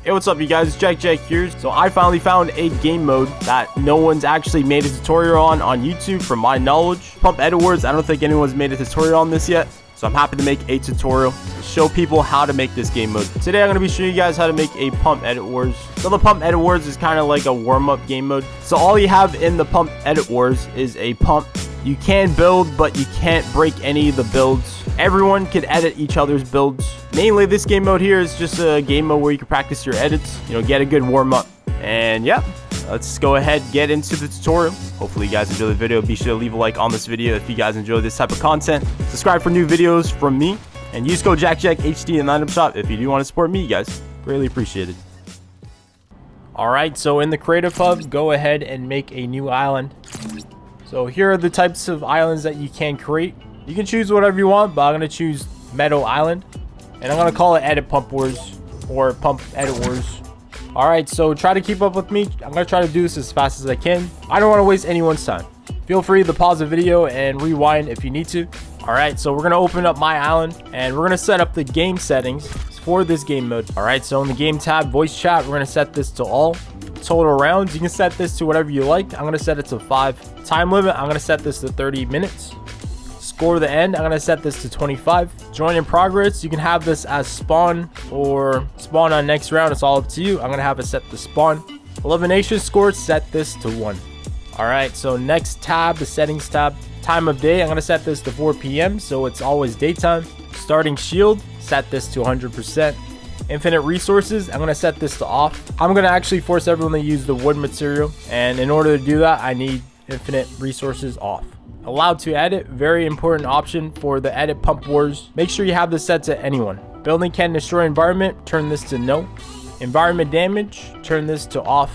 Hey, what's up you guys, it's Jackjackhd here. So I finally found a game mode that no one's actually made a tutorial on YouTube from my knowledge. Pump Edit Wars, I don't think anyone's made a tutorial on this yet. So I'm happy to make a tutorial to show people how to make this game mode. Today I'm going to be showing you guys how to make a Pump Edit Wars. So the Pump Edit Wars is kind of like a warm-up game mode. So all you have in the Pump Edit Wars is a pump. You can build, but you can't break any of the builds. Everyone can edit each other's builds. Mainly this game mode here is just a game mode where you can practice your edits, get a good warm-up. And yeah, let's go ahead get into the tutorial. Hopefully you guys enjoy the video. Be sure to leave a like on this video if you guys enjoy this type of content. Subscribe for new videos from me, and use code JackJackhD in the item shop if you do want to support me, guys. Greatly appreciated. Alright, so in the creative hub, go ahead and make a new island. So here are the types of islands that you can create. You can choose whatever you want, but I'm going to choose Meadow Island. And I'm going to call it Edit Pump Wars or Pump Edit Wars. Alright, so try to keep up with me. I'm going to try to do this as fast as I can. I don't want to waste anyone's time. Feel free to pause the video and rewind if you need to. Alright, so we're going to open up my island and we're going to set up the game settings for this game mode. Alright, so in the game tab, voice chat, we're going to set this to all. Total rounds, you can set this to whatever you like. I'm going to set it to 5. Time limit, I'm going to set this to 30 minutes. Score the end, I'm going to set this to 25. Join in progress, you can have this as spawn or spawn on next round. It's all up to you. I'm going to have it set to spawn. Elimination score, set this to 1. Alright, so next tab, the settings tab. Time of day, I'm going to set this to 4 p.m. so it's always daytime. Starting shield, set this to 100%. Infinite resources, I'm going to set this to off. I'm going to actually force everyone to use the wood material, and in order to do that I need infinite resources off. Allowed to edit, very important option for the Edit Pump Wars. Make sure you have this set to anyone. Building can destroy environment, turn this to no. Environment damage, turn this to off.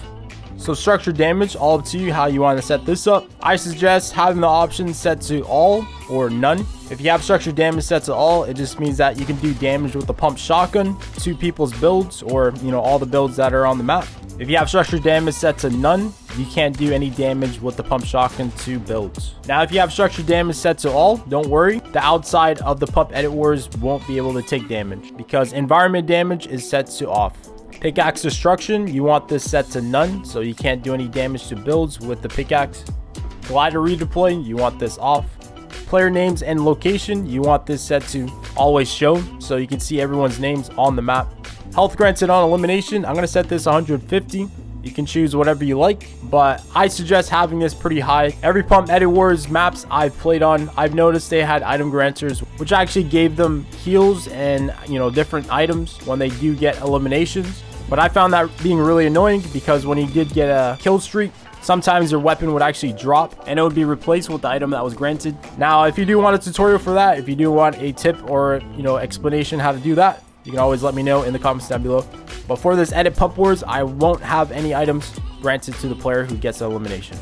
So structure damage, all up to you how you want to set this up. I suggest having the option set to all or none. If you have structure damage set to all, it just means that you can do damage with the pump shotgun to people's builds, or all the builds that are on the map. If you have structure damage set to none, you can't do any damage with the pump shotgun to builds. Now if you have structure damage set to all, don't worry, the outside of the Pump Edit Wars won't be able to take damage because environment damage is set to off. Pickaxe destruction, you want this set to none, so you can't do any damage to builds with the pickaxe. Glider redeploy, you want this off. Player names and location, you want this set to always show, so you can see everyone's names on the map. Health granted on elimination, I'm going to set this 150. You can choose whatever you like, but I suggest having this pretty high. Every Pump Edit Wars maps I've played on, I've noticed they had item granters, which actually gave them heals and different items when they do get eliminations. But I found that being really annoying because when you did get a kill streak, sometimes your weapon would actually drop and it would be replaced with the item that was granted. Now, if you do want a tutorial for that, if you do want a tip or explanation how to do that, you can always let me know in the comments down below. But for this Edit Pump Wars, I won't have any items granted to the player who gets an elimination.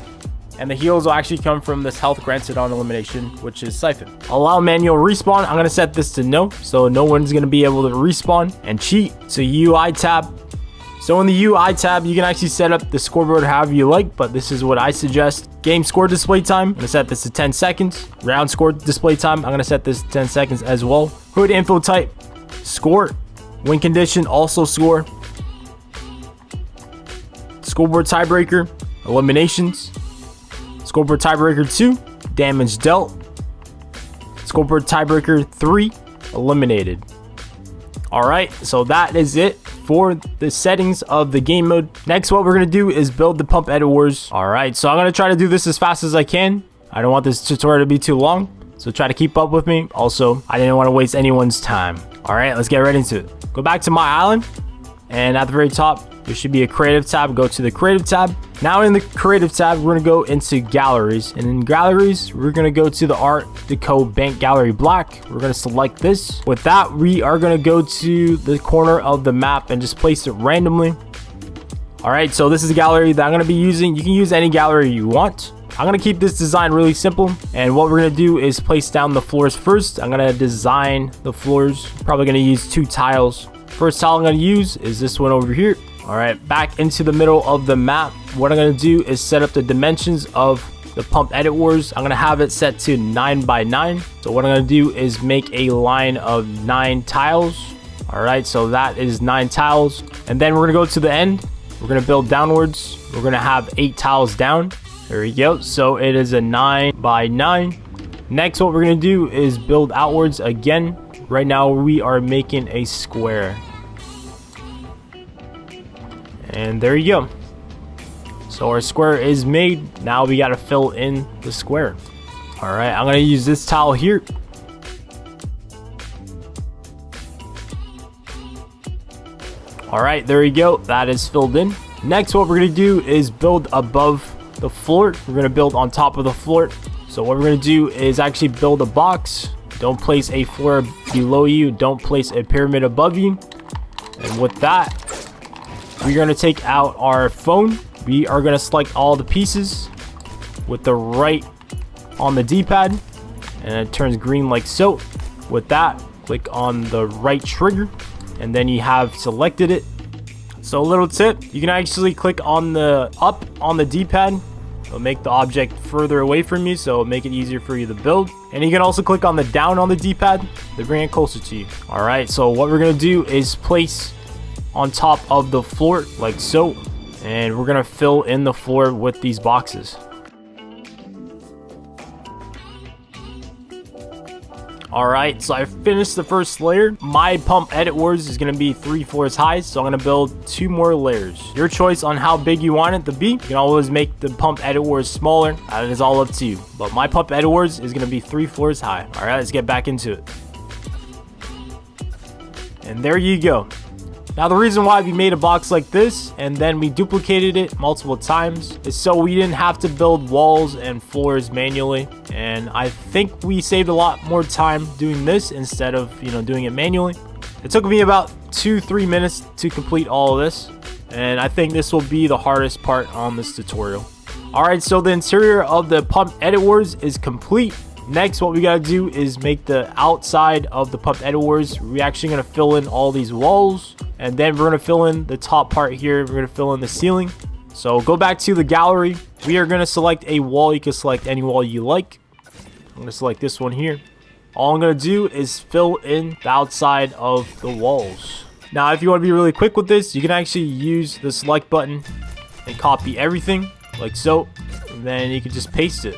And the heals will actually come from this health granted on elimination, which is Siphon. Allow manual respawn, I'm going to set this to no, so no one's going to be able to respawn and cheat. So UI tab. So in the UI tab, you can actually set up the scoreboard however you like, but this is what I suggest. Game score display time, I'm going to set this to 10 seconds. Round score display time, I'm going to set this to 10 seconds as well. Hood info type, score. Win condition, also score. Scoreboard tiebreaker, eliminations. Scoreboard tiebreaker 2, damage dealt. Scoreboard tiebreaker 3, eliminated. Alright, so that is it for the settings of the game mode. Next, what we're going to do is build the Pump Edit Wars. Alright, so I'm going to try to do this as fast as I can. I don't want this tutorial to be too long, so try to keep up with me. Also, I didn't want to waste anyone's time. Alright, let's get right into it. Go back to my island, and at the very top, there should be a creative tab. Go to the creative tab. Now in the creative tab, we're going to go into galleries, and in galleries, we're going to go to the Art Deco Bank Gallery Black. We're going to select this. With that, we are going to go to the corner of the map and just place it randomly. Alright, so this is a gallery that I'm going to be using. You can use any gallery you want. I'm going to keep this design really simple, and what we're going to do is place down the floors first. I'm going to design the floors. Probably going to use 2 tiles. First tile I'm going to use is this one over here. Alright, back into the middle of the map. What I'm going to do is set up the dimensions of the Pump Edit Wars. I'm going to have it set to 9 by 9. So what I'm going to do is make a line of 9 tiles. All right, so that is 9 tiles. And then we're gonna go to the end. We're gonna build downwards. We're gonna have 8 tiles down. There we go. So it is a 9 by 9. Next, what we're gonna do is build outwards again. Right now we are making a square. And there you go. So our square is made. Now we gotta fill in the square. All right, I'm gonna use this tile here. All right, there you go. That is filled in. Next, what we're gonna do is build above the floor. We're gonna build on top of the floor. So what we're gonna do is actually build a box. Don't place a floor below you. Don't place a pyramid above you. And with that, we're gonna take out our phone. We are gonna select all the pieces with the right on the D-pad, and it turns green like so. With that, click on the right trigger, and then you have selected it. So a little tip, you can actually click on the up on the D-pad. It'll make the object further away from you, so it'll make it easier for you to build. And you can also click on the down on the D-pad to bring it closer to you. All right, so what we're gonna do is place on top of the floor like so, and we're gonna fill in the floor with these boxes. All right, so I finished the first layer. My pump edit words is gonna be 3 floors high, so I'm gonna build 2 more layers. Your choice on how big you want it to be. You can always make the pump edit words smaller. That is all up to you. But my pump edit words is gonna be 3 floors high. All right, let's get back into it. And there you go. Now the reason why we made a box like this and then we duplicated it multiple times is so we didn't have to build walls and floors manually. And I think we saved a lot more time doing this instead of, doing it manually. It took me about 2-3 minutes to complete all of this. And I think this will be the hardest part on this tutorial. All right, so the interior of the pump edit words is complete. Next, what we gotta do is make the outside of the pump edit words. We're actually gonna fill in all these walls, and then we're gonna fill in the top part here. We're gonna fill in the ceiling. So go back to the gallery. We are gonna select a wall. You can select any wall you like. I'm gonna select this one here. All I'm gonna do is fill in the outside of the walls. Now, if you want to be really quick with this, you can actually use the select button and copy everything like so, and then you can just paste it.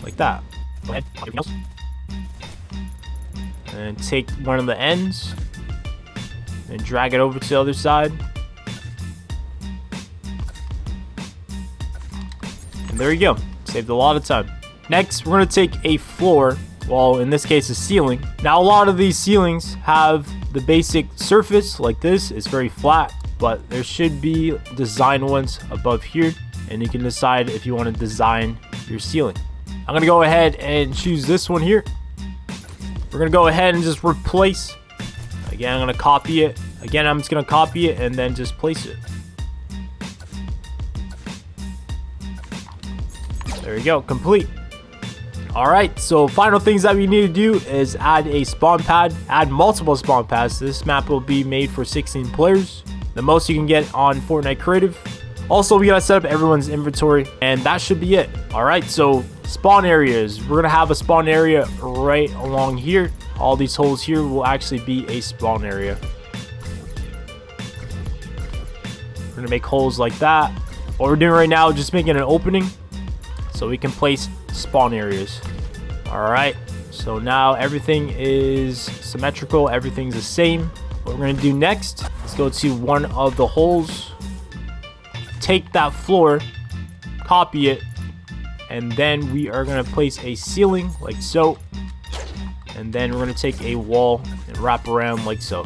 Like that. Go ahead, copy everything else. And take one of the ends and drag it over to the other side. And there you go. Saved a lot of time. Next, we're going to take a floor, well, in this case, a ceiling. Now, a lot of these ceilings have the basic surface like this. It's very flat, but there should be design ones above here, and you can decide if you want to design your ceiling. I'm gonna go ahead and choose this one here. We're gonna go ahead and just replace. Again, I'm gonna copy it. Again, I'm just gonna copy it and then just place it. There you go, complete. All right, so final things that we need to do is add a spawn pad, add multiple spawn pads. This map will be made for 16 players, the most you can get on Fortnite Creative. Also, we gotta set up everyone's inventory, and that should be it. All right, so spawn areas. We're gonna have a spawn area right along here. All these holes here will actually be a spawn area. We're gonna make holes like that. What we're doing right now is just making an opening so we can place spawn areas. All right, so now everything is symmetrical. Everything's the same. What we're gonna do next, let's go to one of the holes. Take that floor, copy it, and then we are going to place a ceiling like so, and then we're going to take a wall and wrap around like so.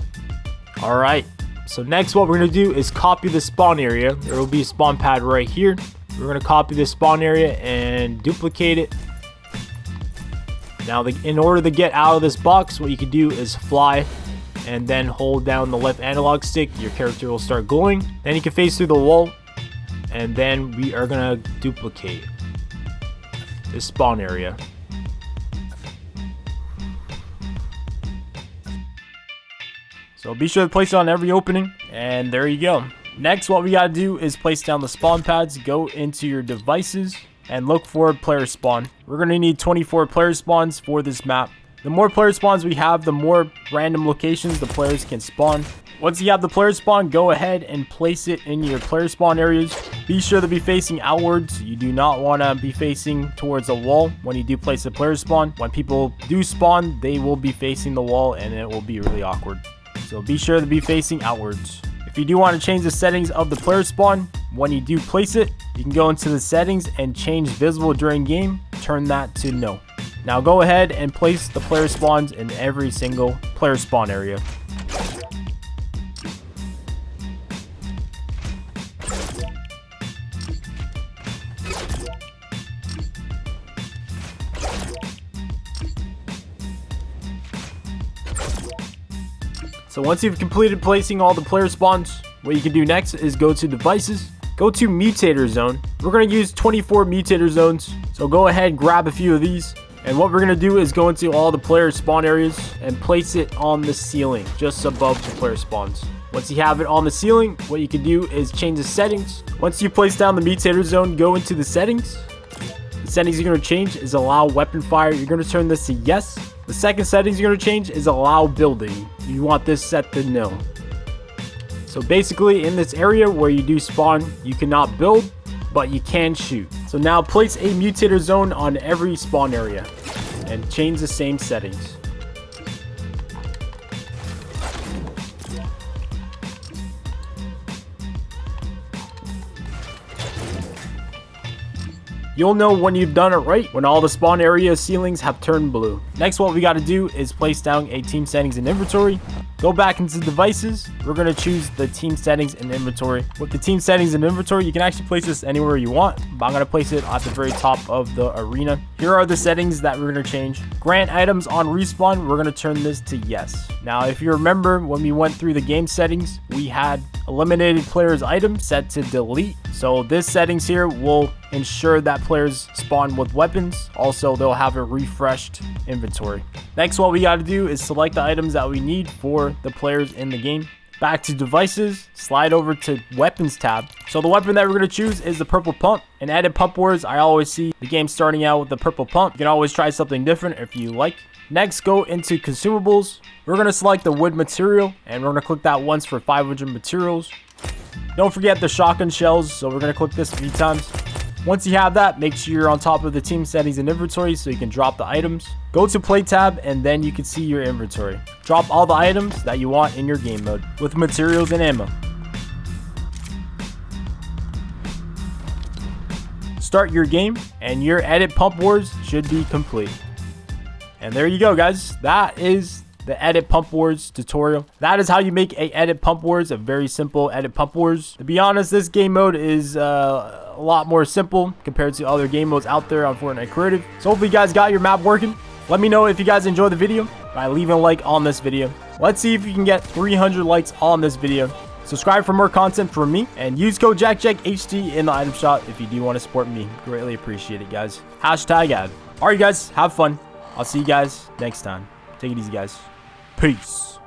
All right, so next what we're going to do is copy the spawn area. There will be a spawn pad right here. We're going to copy the spawn area and duplicate it. Now in order to get out of this box, what you can do is fly and then hold down the left analog stick. Your character will start glowing. Then you can face through the wall, and then we are gonna duplicate this spawn area. So be sure to place it on every opening, and there you go. Next, what we gotta do is place down the spawn pads. Go into your devices and look for player spawn. We're gonna need 24 player spawns for this map. The more player spawns we have, the more random locations the players can spawn. Once you have the player spawn, go ahead and place it in your player spawn areas. Be sure to be facing outwards. You do not want to be facing towards a wall when you do place a player spawn. When people do spawn, they will be facing the wall and it will be really awkward. So be sure to be facing outwards. If you do want to change the settings of the player spawn, when you do place it, you can go into the settings and change visible during game. Turn that to no. Now go ahead and place the player spawns in every single player spawn area. So once you've completed placing all the player spawns, what you can do next is go to devices, go to Mutator zone. We're going to use 24 Mutator zones. So go ahead and grab a few of these. And what we're going to do is go into all the player spawn areas and place it on the ceiling, just above the player spawns. Once you have it on the ceiling, what you can do is change the settings. Once you place down the Mutator zone, go into the settings. The settings you're going to change is allow weapon fire. You're going to turn this to yes. The second settings you're going to change is allow building. You want this set to no. So basically in this area where you do spawn, you cannot build, but you can shoot. So now place a Mutator zone on every spawn area and change the same settings. You'll know when you've done it right when all the spawn area ceilings have turned blue. Next, what we got to do is place down a team settings and inventory. Go back into devices. We're going to choose the team settings and inventory. With the team settings and inventory, you can actually place this anywhere you want, but I'm going to place it at the very top of the arena. Here are the settings that we're going to change. Grant items on respawn, we're going to turn this to yes. Now, if you remember when we went through the game settings, we had eliminated players item set to delete. So this settings here will ensure that players spawn with weapons. Also, they'll have a refreshed inventory. Next, what we got to do is select the items that we need for the players in the game. Back to devices, slide over to weapons tab. So the weapon that we're going to choose is the purple pump. In added pump wars, I always see the game starting out with the purple pump. You can always try something different if you like. Next, go into consumables. We're going to select the wood material and we're going to click that once for 500 materials. Don't forget the shotgun shells, so we're going to click this a few times. Once you have that, make sure you're on top of the team settings and inventory so you can drop the items. Go to play tab and then you can see your inventory. Drop all the items that you want in your game mode with materials and ammo. Start your game and your edit pump wars should be complete. And there you go, guys. That is the edit pump wars tutorial. That is how you make a edit pump wars, a very simple edit pump wars. To be honest, this game mode is a lot more simple compared to other game modes out there on Fortnite Creative. So hopefully you guys got your map working. Let me know if you guys enjoyed the video by leaving a like on this video. Let's see if you can get 300 likes on this video. Subscribe for more content from me and use code Jackjackhd in the item shop if you do want to support me. Greatly appreciate it, guys. #ad. All right, guys, have fun. I'll see you guys next time. Take it easy, guys. Peace.